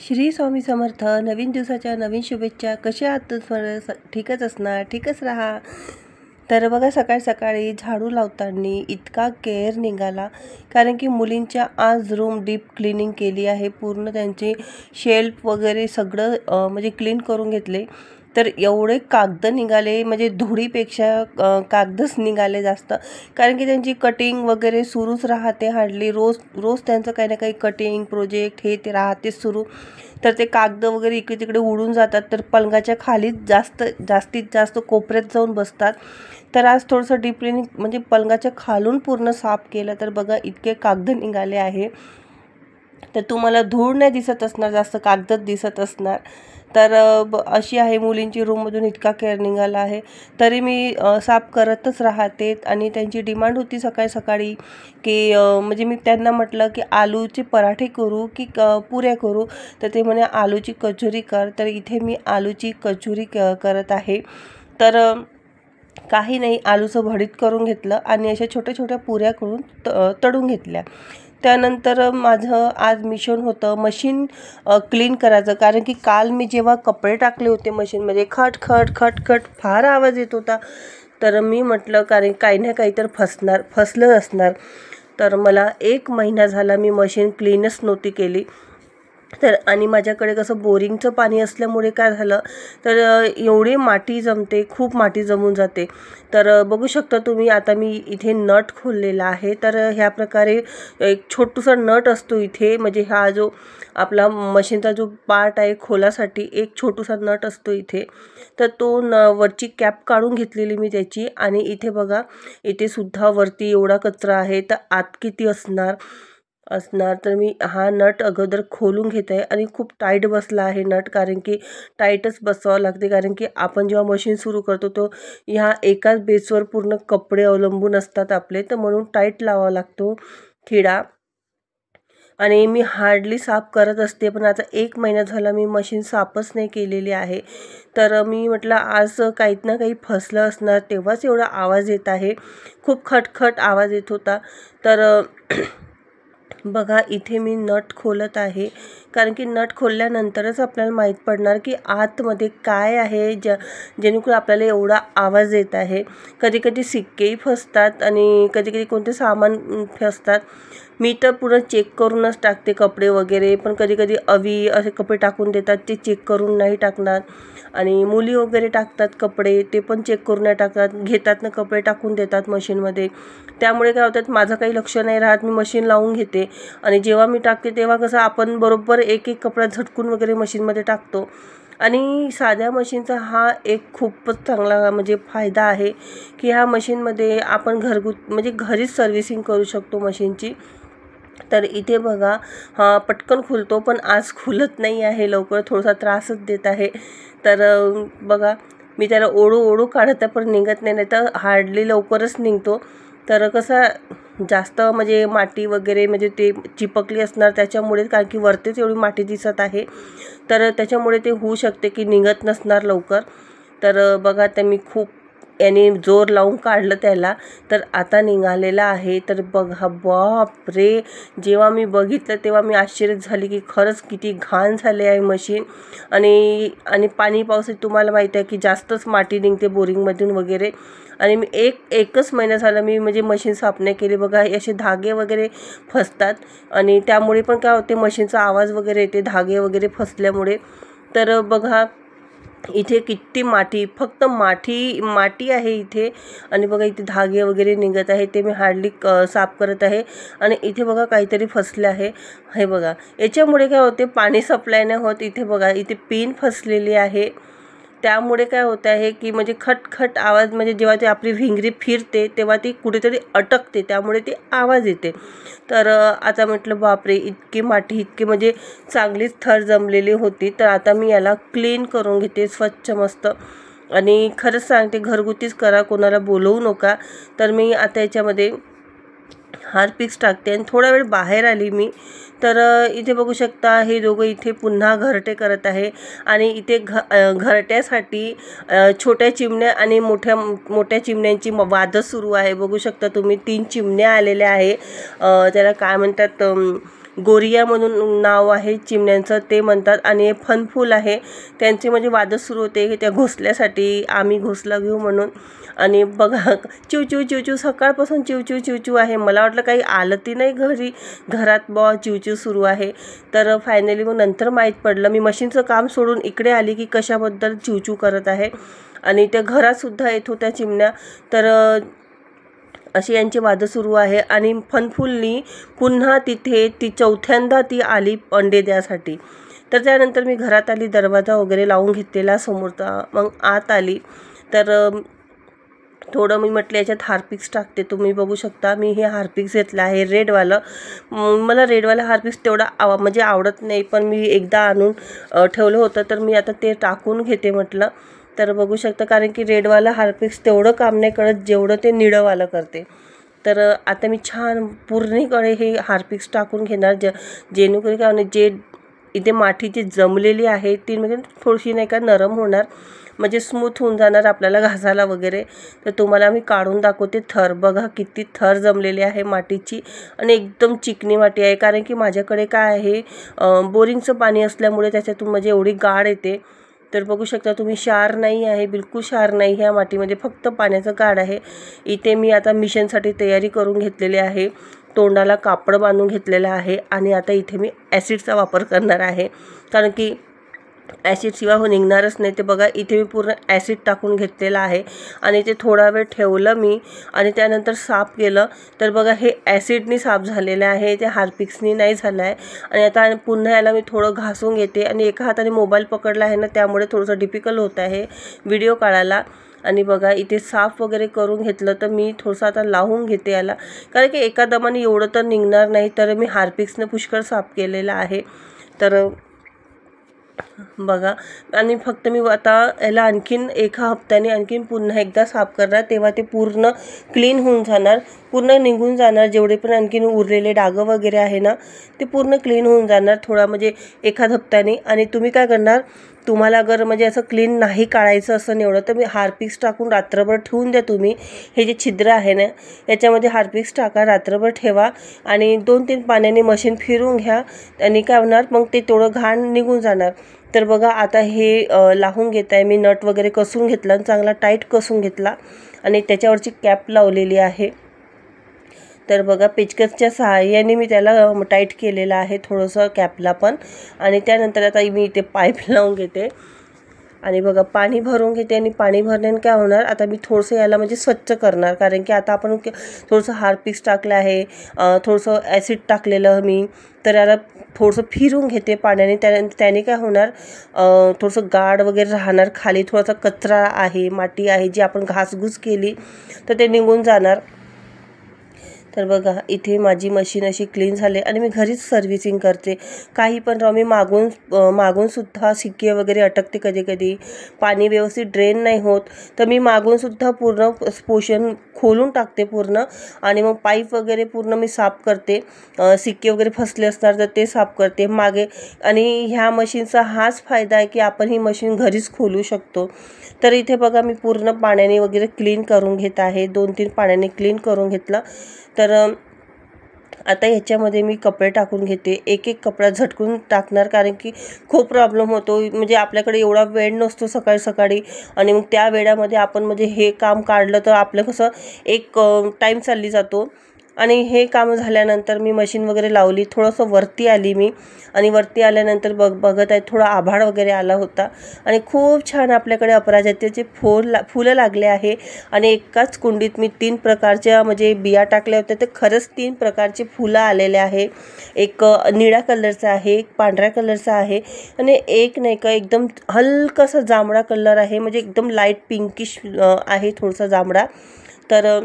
श्री स्वामी समर्थ. नवीन दिवसाच्या नवीन शुभेच्छा. कसे आहात तुम्ही? ठीकच असणार, ठीकच राहा. तर बघा, सकाळी सकाळी झाडू लावताना इतका केअर निघाला, कारण की मुलींच्या आज रूम डीप क्लिनिंग केली आहे. पूर्ण त्यांचे शेल्फ वगैरे सगळं म्हणजे क्लीन करून घेतले. तर एवढे कागद निघाले, म्हणजे धुळीपेक्षा कागदच निघाले जास्त, कारण की त्यांची कटिंग वगैरे सुरूच राहते. हार्डली रोज रोज त्यांचं काही ना काही कटिंग प्रोजेक्ट हे ते राहतेच सुरू. तर ते कागद वगैरे इकडे तिकडे उडून जातात, तर पलंगाच्या खालीच जास्तीत जास्त कोपऱ्यात जाऊन बसतात. तर आज थोडंसं डीप क्लिनिंग म्हणजे पलंगाच्या खालून पूर्ण साफ केलं, तर बघा इतके कागद निघाले आहे. तर तुम्हाला धूळ नाही दिसत असणार, जास्त कागदच दिसत असणार. तर अशी आहे मुलींची रूममधून इतका केअर निघाला आहे. तरी मी साफ करतच राहते. आणि त्यांची डिमांड होती सकाळी सकाळी की म्हणजे मी त्यांना म्हटलं की आलूचे पराठे करू की पुऱ्या करू. तर ते म्हणे आलूची कचोरी कर. तर इथे मी आलूची कचोरी करत आहे. तर काही नाही, आलूचं भरीत करून घेतलं आणि अशा छोट्या छोट्या पुऱ्या करून तळून घेतल्या. त्यानंतर माझं आज मिशन होतं मशीन क्लीन करायचं, कारण की काल मी जेव्हा कपडे टाकले होते मशीनमध्ये, खट खट खट खट फार आवाज येत होता. तर मी म्हटलं कारण काही ना काही तर फसलं असणार. तर मला 1 महिना झाला मी मशीन क्लीनच नव्हती केली. तर आणि माझ्याकडे कसं बोरिंगचं पाणी असल्यामुळे काय झालं, तर एवढी माती जमते, खूप माती जमून जाते. तर बघू शकता तुम्ही, आता मी इथे नट खोललेला आहे. तर ह्या प्रकारे एक छोटूसा नट असतो इथे, म्हणजे हा जो आपला मशीनचा जो पार्ट आहे खोलासाठी एक छोटूसा नट असतो इथे. तर तो वरची कॅप काढून घेतलेली मी त्याची. आणि इथे बघा, इथे सुद्धा वरती एवढा कचरा आहे, तर आत किती असणार. तर मी हा नट अगोदर खोलून घेत आहे. आणि खूप टाईट बसला आहे नट, कारण की टाईटच बसवावं लागते, कारण की आपण जेव्हा मशीन सुरू करतो तो ह्या एकाच बेसवर पूर्ण कपडे अवलंबून असतात आपले, तर म्हणून टाईट लावावा लागतो खिळा. आणि मी हार्डली साफ करत असते, पण आता 1 महिना झाला मी मशीन साफच नाही केलेली आहे. तर मी म्हटलं आज काही ना काही फसलं असणार, तेव्हाच एवढा आवाज येत आहे. खूप खटखट आवाज येत होता. तर बघा, इथे मी नट खोलत आहे, कारण की नट खोलल्यानंतरच आपल्याला माहीत पडणार की आतमध्ये काय आहे, जेणेकरून आपल्याला एवढा आवाज येत आहे. कधी कधी सिक्केही फसतात आणि कधी कधी कोणते सामान फसतात. मी तर पूर्ण चेक करूनच टाकते कपडे वगैरे, पण कधी कधी असे कपडे टाकून देतात, ते चेक करून नाही टाकणार. आणि मुली वगैरे टाकतात कपडे, ते पण चेक करून नाही टाकतात, घेतात ना कपडे टाकून देतात मशीनमध्ये. त्यामुळे काय होतात, माझं काही लक्ष नाही राहत, मी मशीन लावून घेते. आणि जेव्हा मी टाकते तेव्हा कसं आपण बरोबर एक एक कपडा झटकून वगैरे मशीनमध्ये टाकतो. आणि साध्या मशीनचा हा एक खूपच चांगला म्हणजे फायदा आहे की ह्या मशीनमध्ये आपण म्हणजे घरीच सर्व्हिसिंग करू शकतो मशीनची. तर इथे बघा, हा पटकन खुलतो, पण आज खुलत नाही आहे लवकर, थोडासा त्रासच देत आहे. तर बघा, मी त्याला ओढू काढत पण निघत नाही, तर हार्डली लवकरच निघतो. तर कसं जास्त म्हणजे माती वगैरे म्हणजे ते चिपकली असणार त्याच्यामुळे, कारण की वरतीच एवढी माती दिसत आहे, तर त्याच्यामुळे ते होऊ शकते की निघत नसणार लवकर. तर बघा, तर मी खूप याने जोर लावून काढलं त्याला, तर आता निघालेला आहे. तर बघा, बाप रे, जेव्हा मी बघितलं तेव्हा मी आश्चर्यच झाली की खरंच किती घाण झाले आहे मशीन. आणि पाणी पावसात तुम्हाला माहिती आहे की जास्तच माती निघते बोरिंगमधून वगैरे. आणि मी एकच महिना झाला मी म्हणजे मशीन साफ नाही केली. बघा, असे धागे वगैरे फसतात आणि त्यामुळे पण काय होते, मशीनचा आवाज वगैरे येते धागे वगैरे फसल्यामुळे. तर बघा, इथे किती माती, फक्त माती आहे इथे. आणि बघा, इथे धागे वगैरे निघत आहे, ते मी हार्डली साफ करत आहे. आणि इथे बघा काहीतरी फसले आहे, हे बघा. याच्यामुळे काय होते, पाणी सप्लाय नाही होत. इथे बघा, इथे पिन फसलेली आहे, त्यामुळे काय होत आहे की म्हणजे खटखट आवाज, म्हणजे जेव्हा ते आपली भिंगरी फिरते तेव्हा ती कुठेतरी अटकते, त्यामुळे ते आवाज येते. तर आता म्हटलं बापरे, इतकी माती, इतकी म्हणजे चांगलीच थर जमलेली होती. तर आता मी याला क्लीन करून घेते स्वच्छ मस्त. आणि खरंच सांगते, घरगुतीच करा, कोणाला बोलवू नका. तर मी आता याच्यामध्ये हार्पिक्स टाकते आणि थोडा वेळ बाहेर आली मी. तर इथे बघू शकता, हे दोघं इथे पुन्हा घरटे करत आहे. आणि इथे घरट्यासाठी छोट्या चिमण्या आणि मोठ्या चिमण्यांची वाद सुरू आहे. बघू शकता तुम्ही, 3 चिमण्या आलेल्या आहे, त्याला काय म्हणतात, गोरिया म्हणून नाव आहे चिमण्यांचं ते म्हणतात. आणि हे फनफूल आहे, त्यांचे म्हणजे वाद सुरू होते त्या घोसल्यासाठी, आम्ही घोसला घेऊ म्हणून. आणि बघा चिवचिव चिवचिव सकाळपासून चिवचिव चिवचिव आहे. मला वाटलं काही आलं ती नाही घरात चिवचिव सुरू आहे. तर फायनली मग नंतर माहीत पडलं, मी मशीनचं काम सोडून इकडे आली की कशाबद्दल चिवचिव करत आहे. आणि त्या घरातसुद्धा येत होत्या चिमण्या. तर अशी यांची वाद सुरू आहे. आणि फनफूलनी पुन्हा तिथे ती चौथ्यांदा ती आली अंडे द्यासाठी. तर त्यानंतर मी घरात आली, दरवाजा वगैरे लावून घेतलेला समोरचा, मग आत आली. तर थोडं मी म्हटलं याच्यात हार्पिक्स टाकते. तुम्ही बघू शकता मी हे हार्पिक्स घेतलं आहे रेडवालं. मला रेडवाला हार्पिक्स तेवढा म्हणजे आवडत नाही, पण मी एकदा आणून ठेवलं होतं, तर मी आता ते टाकून घेते म्हटलं. तर बघू शकता, कारण की रेडवाला हार्पिक्स तेवढं काम नाही करत जेवढं ते निळंवालं करते. तर आता मी छान पूर्णीकडे हे हार्पिक्स टाकून घेणार, जेणेकरून काय जे इथे माठी जी जमलेली आहे ती म्हणजे थोडीशी नाही का नरम होणार, म्हणजे स्मूथ होऊन जाणार आपल्याला घासायला वगैरे. तर तुम्हाला मी काढून दाखवते थर. बघा किती थर जमलेली आहे मातीची, आणि एकदम चिकनी माती आहे. कारण की माझ्याकडे काय आहे, बोरिंगचं पाणी असल्यामुळे त्याच्यातून म्हणजे एवढी गाळ येते. तर बघू शकता तुम्ही, क्षार नाही आहे, बिलकुल क्षार नाही ह्या मातीमध्ये, फक्त पाण्याचं गाळ आहे. इथे मी आता मिशनसाठी तयारी करून घेतलेली आहे, तोंडाला कापड बांधून घेतलेलं आहे. आणि आता इथे मी ॲसिडचा वापर करणार आहे, कारण की ॲसिडशिवाय निघणारच नाही. ते बघा इथे मी पूर्ण ॲसिड टाकून घेतलेलं आहे, आणि ते थोडा वेळ ठेवलं मी, आणि त्यानंतर साफ केलं. तर बघा हे ॲसिडनी साफ झालेलं आहे, ते हार्पिक्सनी नाही झालं आहे. आणि आता पुन्हा याला मी थोडं घासून घेते. आणि एका हाताने मोबाईल पकडला आहे ना, त्यामुळे थोडंसं डिफिकल्ट होत आहे व्हिडिओ काढायला. आणि बघा इथे साफ वगैरे करून घेतलं. तर मी थोडंसं आता लावून घेते याला, कारण की एका दमाने एवढं तर निघणार नाही. तर मी हार्पिक्सनं पुष्कळ साफ केलेलं आहे. तर बघा, आणि फक्त मी आता याला आणखीन एका हप्त्याने आणखीन पुन्हा एकदा साफ करणार, तेव्हा ते पूर्ण क्लीन होऊन जाणार, पूर्ण निघून जाणार. जेवढे पण आणखीन उरलेले डागं वगैरे आहे ना, ते पूर्ण क्लीन होऊन जाणार थोडा म्हणजे एखाद हप्त्याने. आणि तुम्ही काय करणार, तुम्हाला अगर म्हणजे असं क्लीन नाही काढायचं असं एवढं, तर मी हार्पिक्स टाकून रात्रभर ठेवून द्या. तुम्ही हे जे छिद्र आहे ना याच्यामध्ये हार्पिक्स टाका, रात्रभर ठेवा, आणि 2-3 पाण्याने मशीन फिरून घ्या. आणि काय होणार, मग ते तेवढं घाण निघून जाणार. तर बघा आता हे लावून घेत आहे मी, नट वगैरे कसून घेतला, चांगला टाईट कसून घेतला, आणि त्याच्यावरची कॅप लावलेली आहे. तर बघा पेचकसच्या सहाय्याने मी त्याला टाईट केलेलं आहे थोडंसं कॅपला पण. आणि त्यानंतर आता मी इथे पाईप लावून घेते, आणि बघा पाणी भरून घेते. आणि पाणी भरण्याने काय होणार, आता मी थोडंसं याला म्हणजे स्वच्छ करणार, कारण की आता आपण थोडंसं हार्पिक्स टाकलं आहे, थोडंसं ॲसिड टाकलेलं मी. तर याला थोडंसं फिरून घेते पाण्याने. त्याने काय होणार, थोडंसं गाड वगैरे राहणार, खाली थोडासा कचरा आहे, माती आहे, जी आपण घासघूस केली तर ते निघून जाणार. तर बघा इथे माझी मशीन अशी क्लीन झाली, आणि मी घरीच सर्व्हिसिंग करते. काही पण राव, मी मागूनसुद्धा शिक्के वगैरे अटकते कधी कधी, पाणी व्यवस्थित ड्रेन नाही होत, तर मी मागूनसुद्धा पूर्ण पोषण खोलून टाकते पूर्ण. आणि मग पाईप वगैरे पूर्ण मी साफ करते, शिक्के वगैरे फसले असणार तर ते साफ करते मागे. आणि ह्या मशीनचा हाच फायदा आहे की आपण ही मशीन घरीच खोलू शकतो. तर इथे बघा मी पूर्ण पाण्याने वगैरे क्लीन करून घेत आहे, 2-3 पाण्याने क्लीन करून घेतलं. तर आता ह्याच्यामध्ये मी कपडे टाकून घेते, एक कपडा झटकून टाकणार, कारण की खूप प्रॉब्लेम होतो. म्हणजे आपल्याकडे एवढा वेळ नसतो सकाळी, आणि मग त्या वेळामध्ये आपण म्हणजे हे काम काढलं तर आपलं कसं एक टाईम चालली जातो. आणि हे काम झाल्यानंतर मी मशीन वगैरे लावली, थोडंसं वरती आली मी, आणि वरती आल्यानंतर बघत आहे थोडा आभाळ वगैरे आला होता, आणि खूप छान आपल्याकडे अपराजितेचे फुलं लागले आहे. आणि एकाच कुंडीत मी 3 प्रकारच्या म्हणजे बिया टाकल्या होत्या, तर खरंच 3 प्रकारचे फुलं आलेले आहे. एक निळ्या कलरचं आहे, एक पांढऱ्या कलरचं आहे, आणि एक नाही का एकदम हलकासा जांभळा कलर आहे, म्हणजे एकदम लाईट पिंकिश आहे थोडासा जांभळा. तर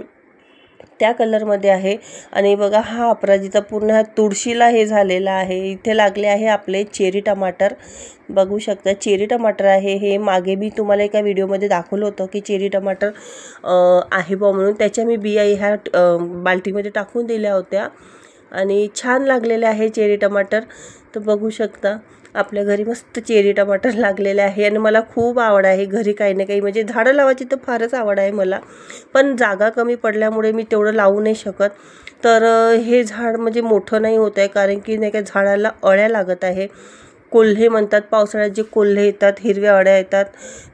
त्या कलरमध्ये आहे. आणि बघा हा अपराजिता पूर्ण तुळशीला हे झालेला आहे. इथे लागले आहे आपले चेरी टमाटर, बघू शकता चेरी टमाटर आहे हे. मागे मी तुम्हाला एका व्हिडिओमध्ये दाखवलं होतं की चेरी टमाटर आहे बा म्हणून, त्याच्या मी बिया ह्या बाल्टीमध्ये टाकून दिल्या होत्या. आणि छान लागलेले आहे चेरी टमाटर. तर बघू शकता आपल्या घरी मस्त चेरी टमाटर लागलेले आहे आणि मला खूप आवड आहे घरी काही ना काही म्हणजे झाडं लावायची तर फारच आवड आहे मला, पण जागा कमी पडल्यामुळे मी तेवढं लावू नाही शकत. तर हे झाड म्हणजे मोठं नाही होत आहे कारण की नाही का झाडाला अळ्या लागत आहे. कोल्हे म्हणतात, पावसाळ्यात जे कोल्हे येतात, हिरव्या अळ्या येतात,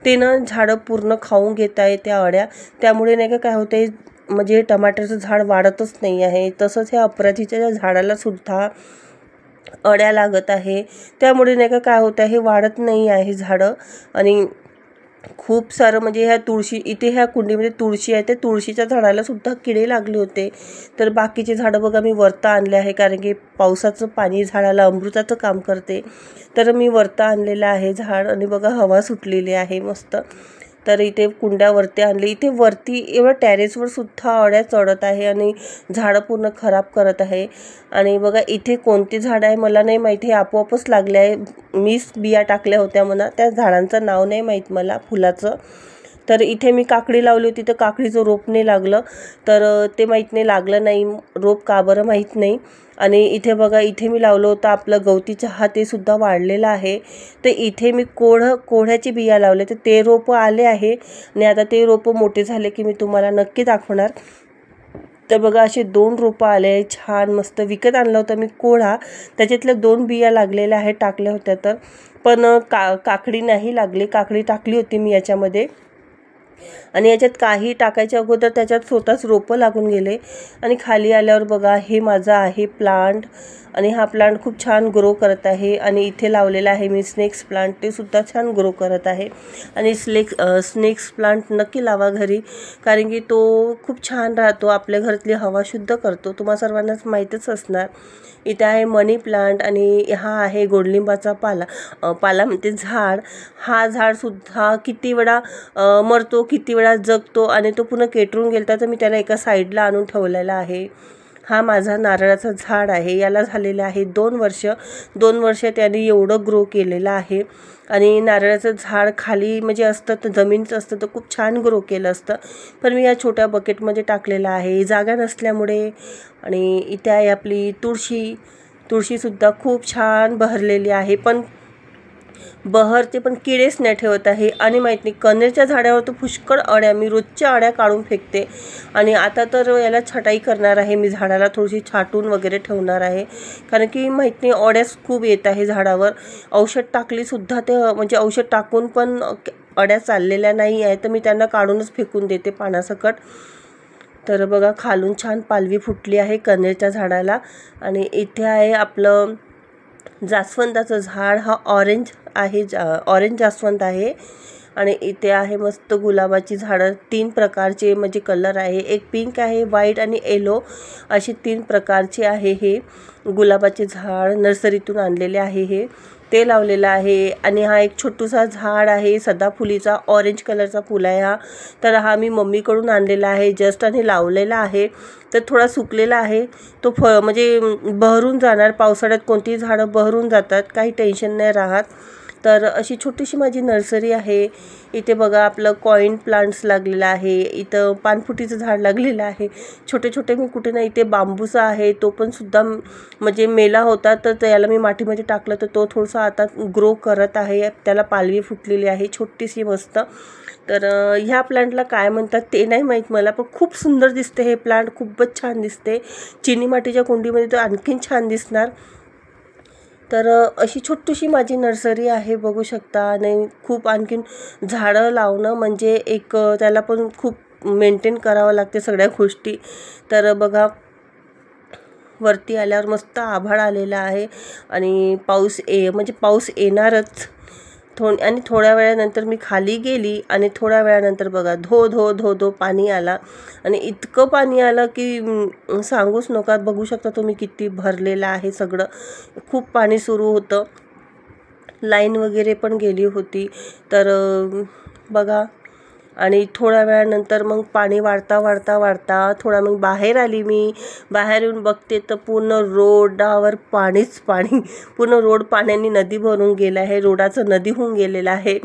ते ना झाडं पूर्ण खाऊन घेत आहे त्या अळ्या. त्यामुळे नाही का काय होते म्हणजे टमाटरचं झाड वाढतच नाही आहे. तसंच ह्या अपराजीच्या झाडाला सुद्धा अळ्या लागत आहे. त्यामुळे नाही का काय होतं हे वाढत नाही आहे झाडं. आणि खूप सारं म्हणजे ह्या तुळशी इथे ह्या कुंडीमध्ये तुळशी आहे, त्या तुळशीच्या झाडाला सुद्धा किडे लागले होते. तर बाकीचे झाडं बघा मी वरता आणले आहे कारण की पावसाचं पाणी झाडाला अमृताचं काम करते. तर मी वरता आणलेलं आहे झाड आणि बघा हवा सुटलेली आहे मस्त. तर इथे कुंड्यावरती आणले. इथे वरती एवढं टेरेसवर सुद्धा अळ्या चढत आहे आणि झाडं पूर्ण खराब करत आहे. आणि बघा इथे कोणती झाडं आहे मला नाही माहिती, हे आपोआपच लागले आहे. मीच बिया टाकल्या होत्या म्हणा, त्या झाडांचं नाव नाही माहीत मला फुलाचं. तर इथे मी काकडी लावली होती तर काकडीचं रोप नाही लागलं, तर ते माहीत नाही लागलं नाही रोप का बरं माहीत नाही. आणि इथे बघा इथे मी लावलं होतं आपलं गवती चहा, ते सुद्धा वाढलेलं आहे. तर इथे मी कोह्याची बिया लावले तर ते रोपं आले आहे आणि आता ते रोपं मोठे झाले की मी तुम्हाला नक्की दाखवणार. तर बघा असे 2 रोपं आले छान मस्त. विकत आणलं होतं मी कोळा, त्याच्यातल्या 2 बिया लागलेल्या आहेत टाकल्या होत्या तर, पण काकडी नाही लागली. काकडी टाकली होती मी याच्यामध्ये आणि याच्यात काही टाकायच्या अगोदर त्याच्यात स्वतःच रोपं लागून गेले. आणि खाली आल्यावर बघा हे माझा आहे प्लांट आणि हा प्लांट खूप छान ग्रो करत आहे. आणि इथे लावलेला आहे मी स्नेक्स प्लांट, ते सुद्धा छान ग्रो करत आहे. आणि स्नेक्स प्लांट नक्की लावा घरी कारण की तो खूप छान राहतो, आपल्या घरातली हवा शुद्ध करतो, तुम्हा सर्वांनाच माहीतच असणार. इथे आहे मनी प्लांट आणि हा आहे गोडलिंबाचा पाला म्हणते झाड. हा झाडसुद्धा किती वेळा मरतो, किती वेळा जगतो आणि तो पुन्हा केटरून गेला तर मी त्याला एका साईडला आणून ठेवलेला आहे. हा माझा नारळाचा झाड आहे, याला झालेलं आहे 2 वर्ष. 2 वर्ष त्याने एवढं ग्रो केलेलं आहे. आणि नारळाचं झाड खाली म्हणजे असतं तर जमीनचं असतं तर खूप छान ग्रो केलं असतं, पण मी या छोट्या बकेटमध्ये टाकलेलं आहे जागा नसल्यामुळे. आणि इथे आहे आपली तुळशीसुद्धा खूप छान बहरलेली आहे, पण बहरते पण किडेच नाही ठेवत आहे. आणि माहीत नाही कनेरच्या झाडावर तर पुष्कळ अळ्या, मी रोजच्या अळ्या काढून फेकते. आणि आता तर याला छटाई करणार आहे मी, झाडाला थोडीशी छाटून वगैरे ठेवणार आहे कारण की माहीत नाही अळ्याच खूप येत आहे झाडावर. औषध टाकलीसुद्धा ते म्हणजे औषध टाकून पण अळ्या चाललेल्या नाही आहे, तर मी त्यांना काढूनच फेकून देते पानासकट. तर बघा खालून छान पालवी फुटली आहे कनेरच्या झाडाला. आणि इथे आहे आपलं जास्वंदाचं झाड, हा ऑरेंज जास्वंद आहे. आणि इथे आहे मस्त गुलाबाची झाडं, 3 प्रकारचे म्हणजे कलर आहे, एक पिंक आहे, व्हाईट आणि येलो, असे 3 प्रकारचे आहे. हे गुलाबाचे झाड नर्सरीतून आणलेले आहे, हे ते लावलेलं आहे. आणि हा एक छोटूसा झाड आहे सदाफुलीचा, ऑरेंज कलरचा फुल आहे हा. तर हा मी मम्मीकडून आणलेला आहे जस्ट आणि लावलेला आहे. तर थोडा सुकलेला आहे तो, म्हणजे बहरून जाणार, पावसाळ्यात कोणतीही झाडं बहरून जातात, काही टेन्शन नाही राहत. तर अशी छोटीशी माझी नर्सरी आहे. इथे बघा आपलं कॉईन प्लांट्स लागलेलं आहे, इथं पानफुटीचं झाड लागलेलं आहे छोटे छोटे. मी कुठे नाही, इथे बांबूचा आहे, तो पण सुद्धा म्हणजे मेला होता तर त्याला मी मातीमध्ये टाकलं तर तो थोडासा आता ग्रो करत आहे, त्याला पालवी फुटलेली आहे छोटीशी मस्त. तर ह्या प्लांटला काय म्हणतात ते नाही माहीत मला, पण खूप सुंदर दिसते हे प्लांट, खूपच छान दिसते. चिनी मातीच्या कुंडीमध्ये तर आणखीन छान दिसणार. तर अशी छोटीशी माझी नर्सरी आहे बघू शकता. आणि खूप आणखीन झाडं लावणं म्हणजे एक त्याला पण खूप मेंटेन करावं लागते सगळ्या गोष्टी. तर बघा वरती आल्यावर मस्त आभाळ आलेला आहे आणि म्हणजे पाऊस येणारच. आणि थोड्या वेळानंतर मी खाली गेली आणि थोड्या वेळानंतर बघा धो धो धो धो पाणी आला. आणि इतकं पाणी आलं की सांगूच नका. बघू शकता तुम्ही किती भरलेलं आहे सगळं, खूप पाणी सुरू होतं, लाईन वगैरे पण गेली होती. तर बघा आणि थोड्या वेळानंतर मग पाणी वाढता थोडा मग बाहेर आली. मी बाहेर येऊन बघते तर पूर्ण रोडावर पाणीच पाणी, पूर्ण रोड पाण्याने नदी भरून गेला आहे, रोडाचं नदी होऊन गेलेलं आहे.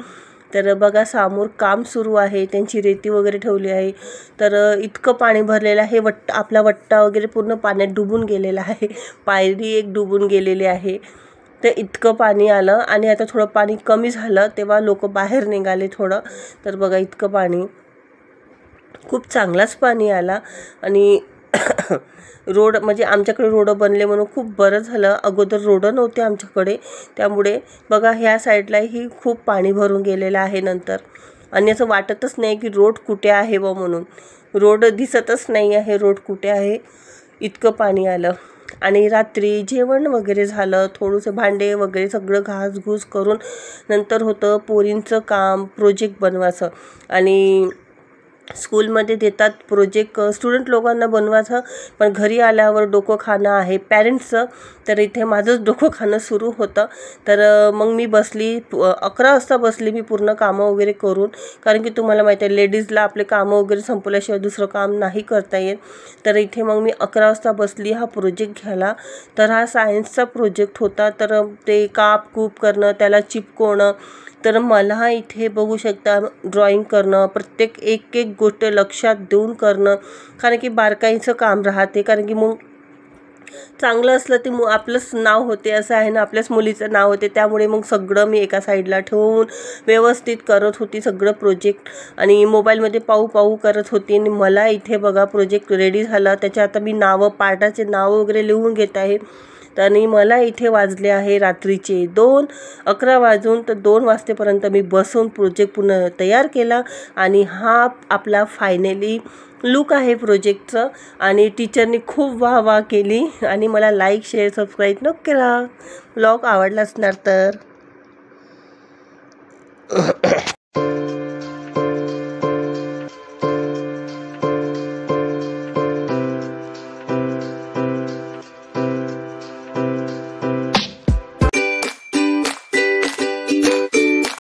तर बघा समोर काम सुरू आहे, त्यांची रेती वगैरे ठेवली आहे. तर इतकं पाणी भरलेलं आहे, आपला वट्टा वगैरे पूर्ण पाण्यात डुबून गेलेला आहे, पायरी एक डुबून गेलेली आहे. तर इतकं पाणी आलं आणि आता थोडं पाणी कमी झालं तेव्हा लोक बाहेर निघाले थोडं. तर बघा इतकं पाणी, खूप चांगलाच पाणी आला. आणि रोड म्हणजे आमच्याकडे रोड बनले म्हणून खूप बरं झालं. अगोदर रोड नव्हते आमच्याकडे, त्यामुळे बघा ह्या साईडलाही खूप पाणी भरून गेलेलं आहे नंतर. आणि असं वाटतच नाही की रोड कुठे आहे व म्हणून, रोड दिसतच नाही आहे रोड कुठे आहे, इतकं पाणी आलं. आणि रात्री जेवण वगैरे झालं, थोडंसं भांडे वगैरे सगळं घासघूस करून नंतर होतं पोरींचं काम, प्रोजेक्ट बनवायचं. आणि स्कूलमध्ये देतात प्रोजेक्ट स्टुडंट लोकांना बनवायचं, पण घरी आल्यावर डोकं खाणं आहे पॅरेंट्सचं. तर इथे माझंच डोकं खाणं सुरू होतं. तर मग मी बसली 11 वाजता बसली मी पूर्ण कामं वगैरे करून, कारण की तुम्हाला माहिती आहे लेडीजला आपले कामं वगैरे संपल्याशिवाय दुसरं काम नाही करता येत. तर इथे मग मी 11 वाजता बसली हा प्रोजेक्ट घ्यायला. तर हा सायन्सचा प्रोजेक्ट होता. तर ते काप कूप करणं, त्याला चिपकवणं. तर मला इथे बघू शकता ड्रॉइंग करणं, प्रत्येक एक गोष्ट लक्षात देऊन करणं, कारण की बारकाईचं काम राहते. कारण की मग चांगलं असलं ते आपलंच नाव होते, असं आहे ना, आपल्याच मुलीचं नाव होते. त्यामुळे मग सगळं मी एका साईडला ठेवून व्यवस्थित करत होती सगळं प्रोजेक्ट. आणि मोबाईलमध्ये पाहू करत होती. आणि मला इथे बघा प्रोजेक्ट रेडी झाला. त्याच्या आता मी नावं, पार्टाचे नावं वगैरे लिहून घेत आहे. आणि मला इथे वाजले आहे रात्रीचे 2. 11 वाजून तर 2 वाजतेपर्यंत मी बसून प्रोजेक्ट पूर्ण तयार केला. आणि हा आपला फायनली लुक आहे प्रोजेक्टचं. आणि टीचरनी खूप वाह केली. आणि मला लाईक, शेअर, सबस्क्राईब नक्की करा. ब्लॉग आवडला असणार तर.